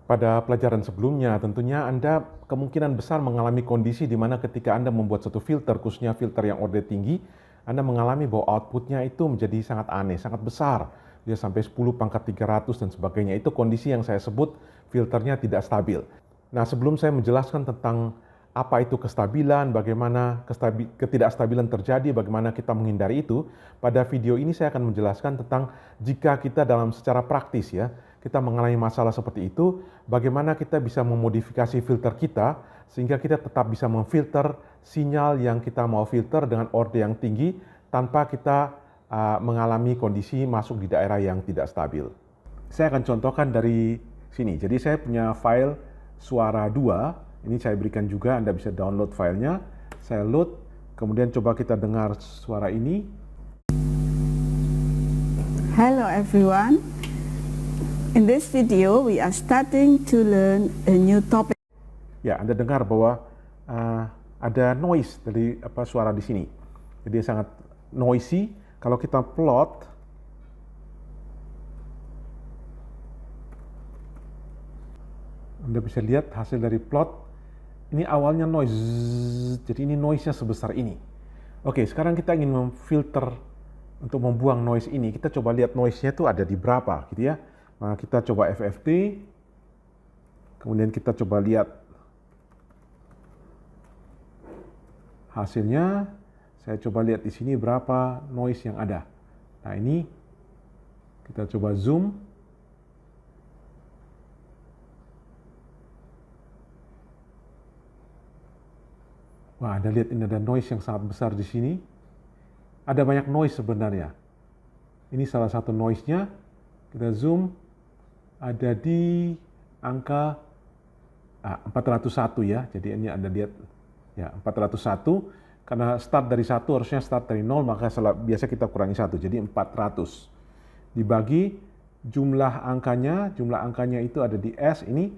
Pada pelajaran sebelumnya, tentunya Anda kemungkinan besar mengalami kondisi di mana ketika Anda membuat satu filter, khususnya filter yang order tinggi, Anda mengalami bahwa outputnya itu menjadi sangat aneh, sangat besar. Dia sampai 10 pangkat 300 dan sebagainya. Itu kondisi yang saya sebut filternya tidak stabil. Nah, sebelum saya menjelaskan tentang apa itu kestabilan, bagaimana ketidakstabilan terjadi, bagaimana kita menghindari itu, pada video ini saya akan menjelaskan tentang jika kita dalam secara praktis ya, kita mengalami masalah seperti itu, bagaimana kita bisa memodifikasi filter kita sehingga kita tetap bisa memfilter sinyal yang kita mau filter dengan order yang tinggi tanpa kita mengalami kondisi masuk di daerah yang tidak stabil. Saya akan contohkan dari sini. Jadi saya punya file suara 2, ini saya berikan juga, Anda bisa download filenya. Saya load, kemudian coba kita dengar suara ini. Hello everyone. In this video, we are starting to learn a new topic. Ya, Anda dengar bahwa ada noise dari suara di sini. Jadi sangat noisy. Kalau kita plot, Anda bisa lihat hasil dari plot. Ini awalnya noise, jadi ini noise-nya sebesar ini. Oke, sekarang kita ingin memfilter untuk membuang noise ini. Kita coba lihat noise-nya itu ada di berapa, gitu ya. Nah, kita coba FFT, kemudian kita coba lihat hasilnya. Saya coba lihat di sini berapa noise yang ada. Nah, ini kita coba zoom. Wah, Anda lihat ini ada noise yang sangat besar di sini. Ada banyak noise sebenarnya. Ini salah satu noise-nya. Kita zoom. Ada di angka 401 ya. Jadi ini Anda lihat ya 401. Karena start dari 1 harusnya start dari 0, maka biasa kita kurangi 1. Jadi 400. Dibagi jumlah angkanya itu ada di S ini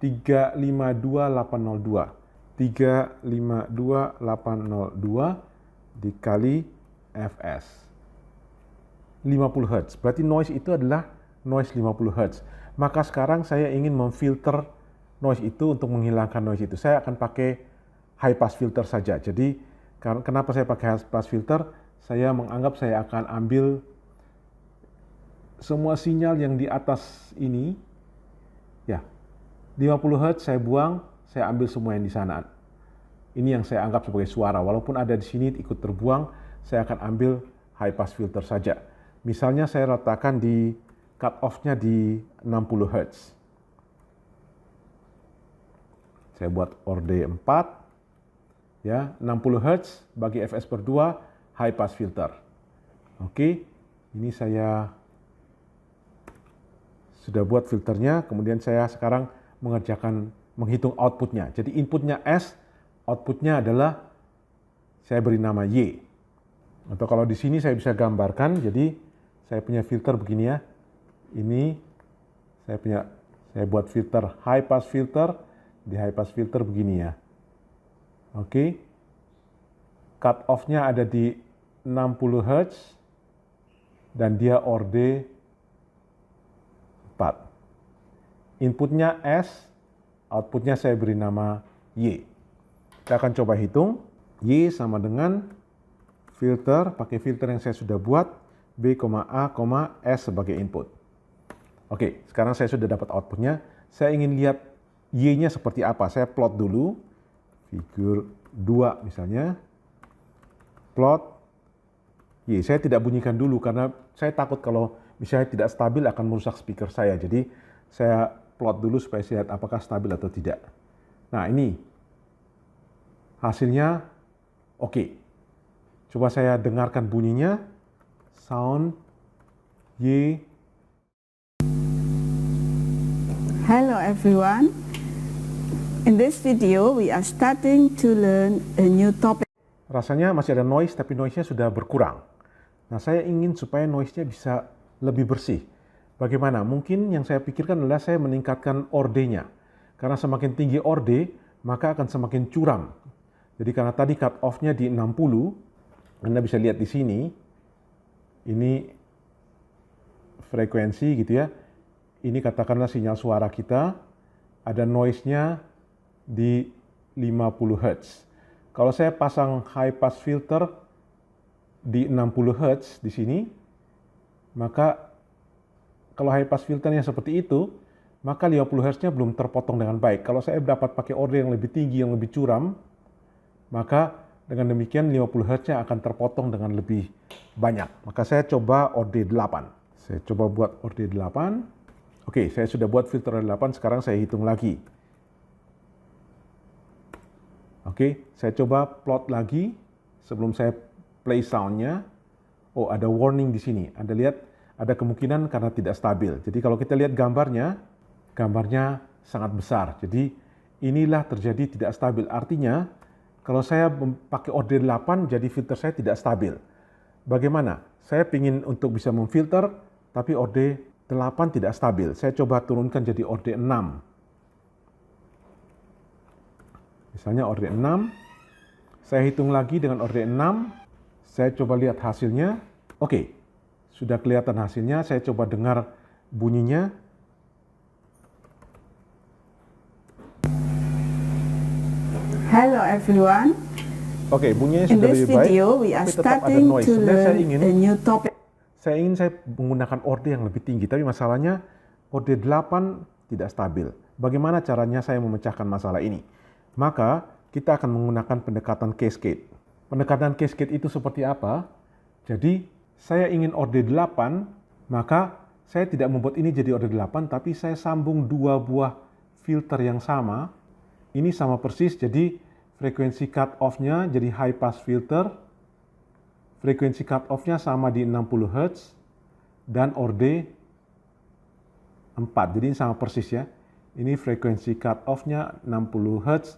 352802. 352802 dikali Fs. 50 Hz. Berarti noise itu adalah noise 50 Hz. Maka sekarang saya ingin memfilter noise itu untuk menghilangkan noise itu. Saya akan pakai high pass filter saja. Jadi kenapa saya pakai high pass filter? Saya menganggap saya akan ambil semua sinyal yang di atas ini. Ya, 50 Hz saya buang, saya ambil semua yang di sana. Ini yang saya anggap sebagai suara. Walaupun ada di sini ikut terbuang, saya akan ambil high pass filter saja. Misalnya saya letakkan di cut off-nya di 60 Hz. Saya buat orde 4. Ya, 60 Hz bagi Fs per 2 high pass filter. Oke, ini saya sudah buat filternya, kemudian saya sekarang menghitung outputnya. Jadi inputnya S, outputnya adalah saya beri nama Y. Atau kalau di sini saya bisa gambarkan, jadi saya punya filter begini ya. Ini saya buat filter high pass filter, di high pass filter begini ya. Oke. Cut off-nya ada di 60 Hz dan dia orde 4. Inputnya S, outputnya saya beri nama Y. Kita akan coba hitung. Y sama dengan filter, pakai filter yang saya sudah buat, B, A, S sebagai input. Oke, sekarang saya sudah dapat outputnya. Saya ingin lihat Y-nya seperti apa. Saya plot dulu, figur 2 misalnya. Plot Y. Saya tidak bunyikan dulu karena saya takut kalau misalnya tidak stabil akan merusak speaker saya. Jadi saya plot dulu supaya saya lihat apakah stabil atau tidak. Nah, ini hasilnya oke. Coba saya dengarkan bunyinya. Sound Y. Hello everyone. In this video, we are starting to learn a new topic. Rasanya masih ada noise, tapi noise-nya sudah berkurang. Nah, saya ingin supaya noise-nya bisa lebih bersih. Bagaimana? Mungkin yang saya pikirkan adalah saya meningkatkan orde-nya. Karena semakin tinggi orde, maka akan semakin curam. Jadi karena tadi cut off-nya di 60, Anda bisa lihat di sini, ini frekuensi gitu ya. ini katakanlah sinyal suara kita, ada noise-nya di 50 Hz. Kalau saya pasang high pass filter di 60 Hz di sini, maka kalau high pass filternya seperti itu, maka 50 Hz-nya belum terpotong dengan baik. Kalau saya dapat pakai order yang lebih tinggi, yang lebih curam, maka dengan demikian 50 Hz-nya akan terpotong dengan lebih banyak. Maka saya coba order 8. Saya coba buat order 8. Oke, saya sudah buat filter 8, sekarang saya hitung lagi. Oke, saya coba plot lagi sebelum saya play sound-nya. Oh, ada warning di sini. Anda lihat ada kemungkinan karena tidak stabil. Jadi kalau kita lihat gambarnya sangat besar. Jadi inilah terjadi tidak stabil. Artinya kalau saya pakai order 8, jadi filter saya tidak stabil. Bagaimana? Saya ingin untuk bisa memfilter, tapi order 8 tidak stabil. Saya coba turunkan jadi order 6. Misalnya order 6, saya hitung lagi dengan order 6, saya coba lihat hasilnya. Oke, sudah kelihatan hasilnya, saya coba dengar bunyinya. Hello everyone. Oke, bunyinya In sudah this lebih baik, video, we are tapi tetap ada starting noise. to Sebenarnya learn a new topic. saya menggunakan order yang lebih tinggi, tapi masalahnya order 8 tidak stabil. Bagaimana caranya saya memecahkan masalah ini? Maka kita akan menggunakan pendekatan cascade. Pendekatan cascade itu seperti apa? Jadi saya ingin order 8, maka saya tidak membuat ini jadi order 8, tapi saya sambung dua buah filter yang sama. Ini sama persis, jadi frekuensi cut off-nya jadi high pass filter. Frekuensi cut off-nya sama di 60 Hz dan order 4. Jadi ini sama persis ya. Ini frekuensi cut off-nya 60 Hz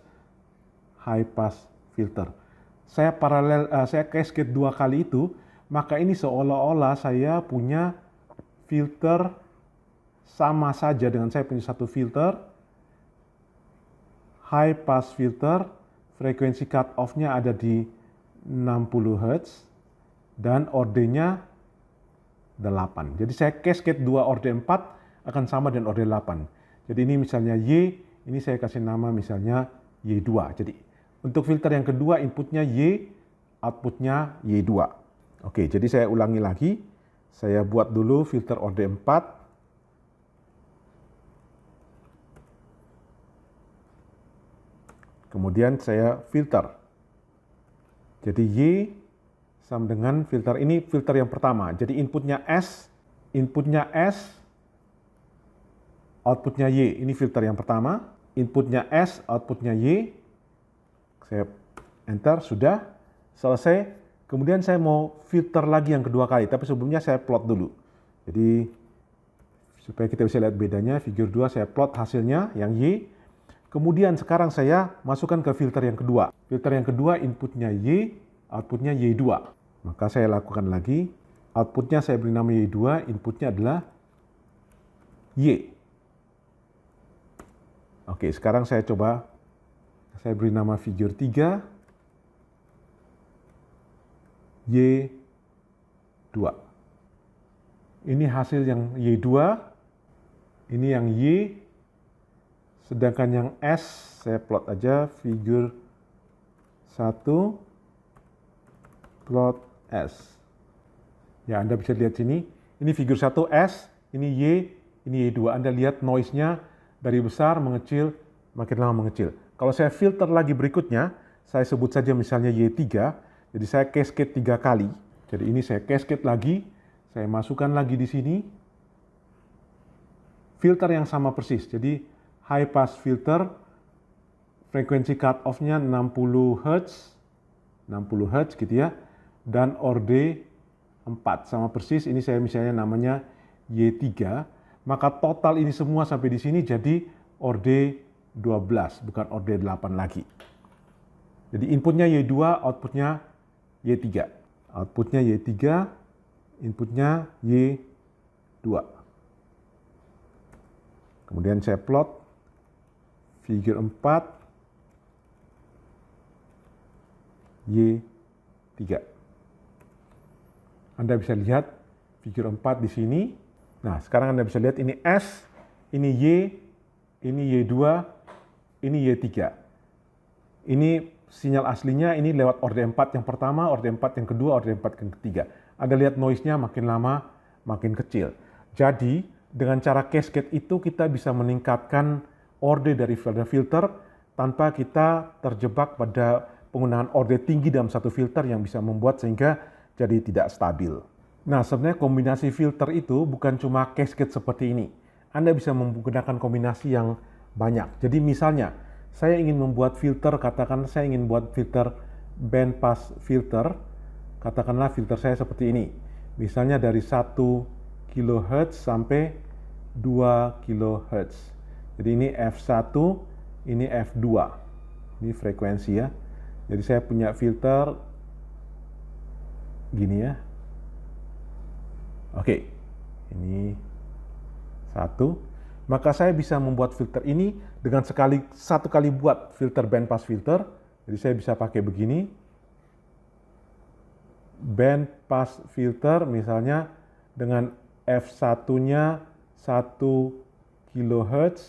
high pass filter. Saya saya cascade dua kali itu, maka ini seolah-olah saya punya filter sama saja dengan saya punya satu filter high pass filter, frekuensi cut off-nya ada di 60 Hz dan ordernya 8. Jadi saya cascade dua order 4 akan sama dengan order 8. Jadi ini misalnya Y, ini saya kasih nama misalnya Y2. Jadi untuk filter yang kedua inputnya Y, outputnya Y2. Oke, jadi saya ulangi lagi. Saya buat dulu filter order 4. Kemudian saya filter. Jadi Y sama dengan filter ini filter yang pertama. Jadi inputnya S, outputnya Y. Ini filter yang pertama. Inputnya S, outputnya Y. Saya enter, sudah selesai. Kemudian saya mau filter lagi yang kedua kali, tapi sebelumnya saya plot dulu. Jadi supaya kita bisa lihat bedanya, figure 2 saya plot hasilnya yang Y. Kemudian sekarang saya masukkan ke filter yang kedua. Filter yang kedua inputnya Y, outputnya Y2. Maka saya lakukan lagi. Outputnya saya beri nama Y2, inputnya adalah Y. Oke, sekarang saya coba, saya beri nama figure 3, Y2. Ini hasil yang Y2, ini yang Y, sedangkan yang S, saya plot aja figure 1, plot S. Ya, Anda bisa lihat sini, ini figure 1 S, ini Y, ini Y2. Anda lihat noise-nya dari besar mengecil, makin lama mengecil. Kalau saya filter lagi berikutnya, saya sebut saja misalnya Y3, jadi saya cascade 3 kali. Jadi ini saya cascade lagi, saya masukkan lagi di sini. Filter yang sama persis, jadi high pass filter, frekuensi cut off-nya 60 Hz gitu ya, dan order 4 sama persis. Ini saya misalnya namanya Y3, maka total ini semua sampai di sini jadi order 12, bukan order 8 lagi. Jadi inputnya Y2, outputnya Y3. Outputnya Y3, inputnya Y2. Kemudian saya plot figure 4, Y3. Anda bisa lihat figure 4 di sini. Nah, sekarang Anda bisa lihat ini S, ini Y, ini Y2, ini Y3. Ini sinyal aslinya, ini lewat orde 4 yang pertama, orde 4 yang kedua, orde 4 yang ketiga. Anda lihat noise-nya makin lama makin kecil. Jadi dengan cara cascade itu kita bisa meningkatkan orde dari filter tanpa kita terjebak pada penggunaan orde tinggi dalam satu filter yang bisa membuat sehingga jadi tidak stabil. Nah, sebenarnya kombinasi filter itu bukan cuma cascade seperti ini. Anda bisa menggunakan kombinasi yang banyak. Jadi misalnya, saya ingin membuat filter, katakan saya ingin buat filter band pass filter, katakanlah filter saya seperti ini. Misalnya dari 1 kHz sampai 2 kHz. Jadi ini F1, ini F2. Ini frekuensi ya. Jadi saya punya filter gini ya. Oke, ini 1. Maka saya bisa membuat filter ini dengan satu kali buat filter band pass filter. Jadi saya bisa pakai begini. Band pass filter misalnya dengan F1-nya 1 kHz,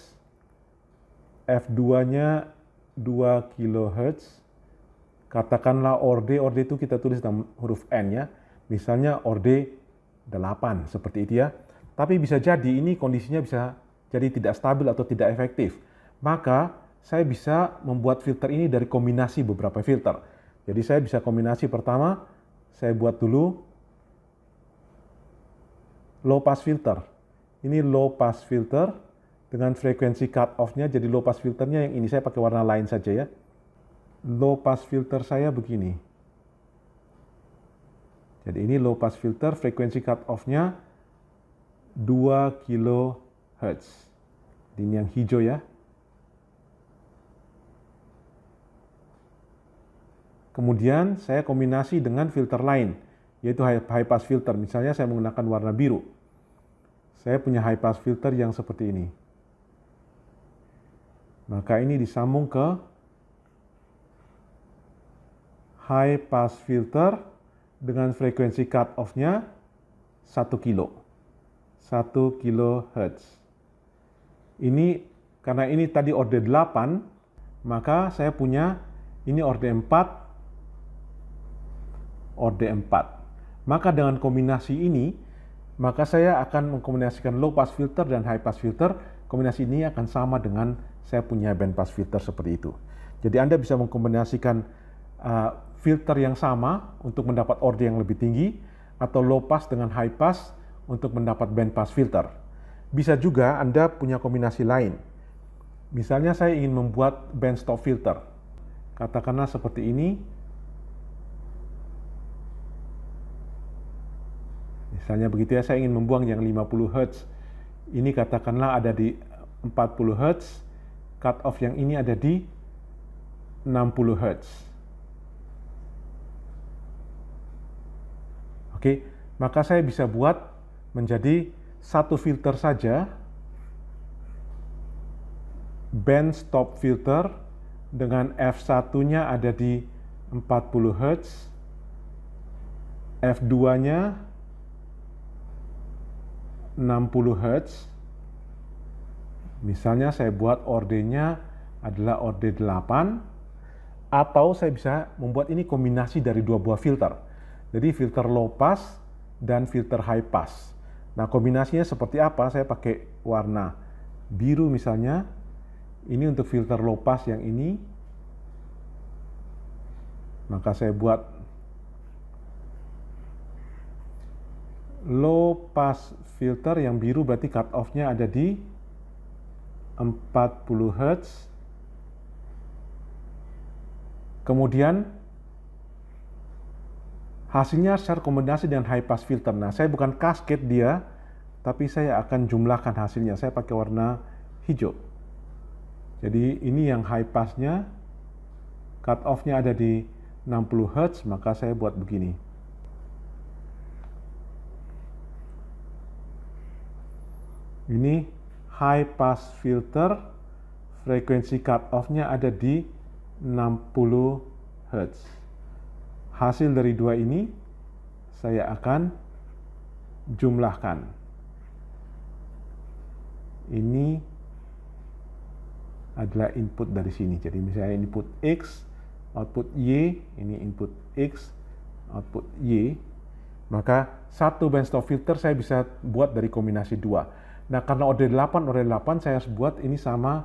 F2-nya 2 kHz. Katakanlah orde itu kita tulis dalam huruf N ya. Misalnya orde 8 seperti itu ya. Tapi bisa jadi ini kondisinya bisa jadi tidak stabil atau tidak efektif. Maka saya bisa membuat filter ini dari kombinasi beberapa filter. Jadi saya bisa kombinasi pertama, saya buat dulu low pass filter. Ini low pass filter dengan frekuensi cut off-nya, jadi low pass filternya yang ini, saya pakai warna lain saja ya. Low pass filter saya begini. Jadi ini low pass filter, frekuensi cut off-nya 2 kHz. Ini yang hijau ya. Kemudian saya kombinasi dengan filter lain, yaitu high pass filter. Misalnya saya menggunakan warna biru. Saya punya high pass filter yang seperti ini. Maka ini disambung ke high pass filter dengan frekuensi cut off-nya 1 kHz. Ini karena ini tadi orde 8, maka saya punya ini orde 4. Maka dengan kombinasi ini, maka saya akan mengkombinasikan low pass filter dan high pass filter. Kombinasi ini akan sama dengan saya punya band pass filter seperti itu. Jadi Anda bisa mengkombinasikan filter yang sama untuk mendapat orde yang lebih tinggi, atau low pass dengan high pass untuk mendapat band pass filter. Bisa juga Anda punya kombinasi lain. Misalnya saya ingin membuat band stop filter. Katakanlah seperti ini. Misalnya begitu ya, saya ingin membuang yang 50 Hz. Ini katakanlah ada di 40 Hz. Cut off yang ini ada di 60 Hz. Oke, maka saya bisa buat menjadi satu filter saja, band stop filter dengan F1-nya ada di 40 Hz, F2-nya 60 Hz. Misalnya saya buat ordenya adalah orde 8, atau saya bisa membuat ini kombinasi dari dua buah filter. Jadi filter low pass dan filter high pass. Nah, kombinasinya seperti apa? Saya pakai warna biru misalnya. Ini untuk filter low pass yang ini. Maka saya buat low pass filter yang biru, berarti cut off-nya ada di 40 Hz. Kemudian hasilnya secara kombinasi dengan high pass filter. Nah, saya bukan cascade dia, tapi saya akan jumlahkan hasilnya. Saya pakai warna hijau. Jadi ini yang high pass-nya, cut off-nya ada di 60 Hz, maka saya buat begini. Ini high pass filter, frekuensi cut off-nya ada di 60 Hz. Hasil dari dua ini saya akan jumlahkan. ini adalah input dari sini. Jadi misalnya input X, output Y, ini input X, output Y, maka satu bandstop filter saya bisa buat dari kombinasi 2. Nah, karena ORD 8, saya harus buat ini sama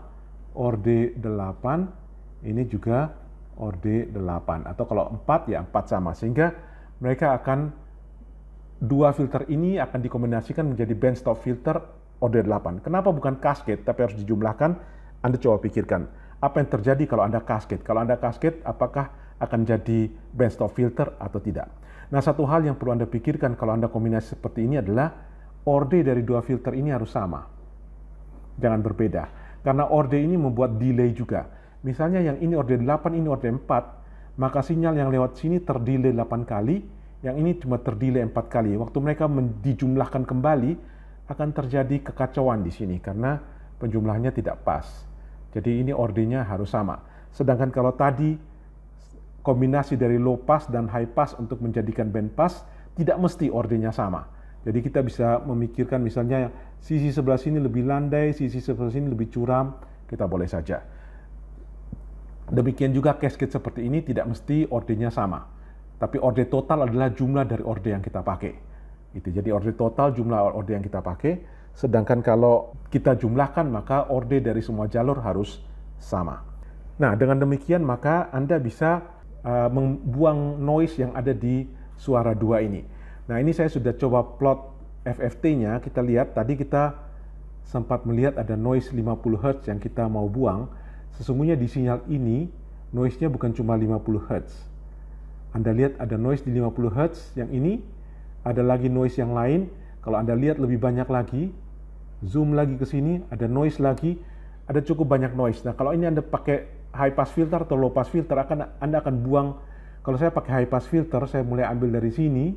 ORD 8, ini juga ORD 8. Atau kalau 4 ya 4 sama. Sehingga mereka akan, dua filter ini akan dikombinasikan menjadi bandstop filter ORD 8. Kenapa bukan cascade tapi harus dijumlahkan? Anda coba pikirkan, apa yang terjadi kalau Anda cascade? Kalau Anda cascade, apakah akan jadi bandstop filter atau tidak? Nah, satu hal yang perlu Anda pikirkan kalau Anda kombinasi seperti ini adalah ORD dari dua filter ini harus sama. Jangan berbeda. Karena ORD ini membuat delay juga. Misalnya yang ini ORD 8, ini ORD 4, maka sinyal yang lewat sini terdelay 8 kali, yang ini cuma terdelay 4 kali. Waktu mereka dijumlahkan kembali, akan terjadi kekacauan di sini karena penjumlahannya tidak pas. Jadi ini ORD-nya harus sama. Sedangkan kalau tadi kombinasi dari low pass dan high pass untuk menjadikan band pass, tidak mesti ORD-nya sama. Jadi kita bisa memikirkan misalnya sisi sebelah sini lebih landai, sisi sebelah sini lebih curam, kita boleh saja. Demikian juga cascade seperti ini tidak mesti ORD-nya sama. Tapi ORD total adalah jumlah dari ORD yang kita pakai. Jadi ORD total jumlah ORD yang kita pakai. Sedangkan kalau kita jumlahkan maka ORD dari semua jalur harus sama. Nah, dengan demikian maka Anda bisa membuang noise yang ada di suara 2 ini. Nah, ini saya sudah coba plot FFT-nya. Kita lihat tadi kita sempat melihat ada noise 50 Hz yang kita mau buang. Sesungguhnya di sinyal ini noise-nya bukan cuma 50 Hz. Anda lihat ada noise di 50 Hz yang ini, ada lagi noise yang lain. Kalau Anda lihat lebih banyak lagi, zoom lagi ke sini, ada noise lagi, ada cukup banyak noise. Nah, kalau ini Anda pakai high pass filter atau low pass filter, Anda akan buang. Kalau saya pakai high pass filter, saya mulai ambil dari sini,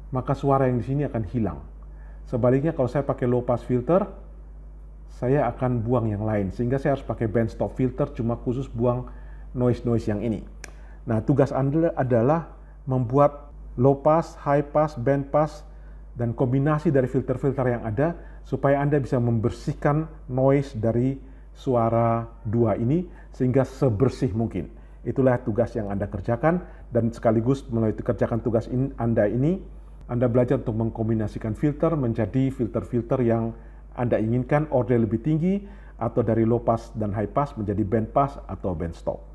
maka suara yang di sini akan hilang. Sebaliknya kalau saya pakai low pass filter, saya akan buang yang lain. Sehingga saya harus pakai band stop filter cuma khusus buang noise-noise yang ini. Nah, tugas Anda adalah membuat low pass, high pass, band pass, dan kombinasi dari filter-filter yang ada supaya Anda bisa membersihkan noise dari suara 2 ini sehingga sebersih mungkin. Itulah tugas yang Anda kerjakan, dan sekaligus melalui kerjakan tugas Anda ini, Anda belajar untuk mengkombinasikan filter menjadi filter-filter yang Anda inginkan ORD lebih tinggi, atau dari low pass dan high pass menjadi band pass atau band stop.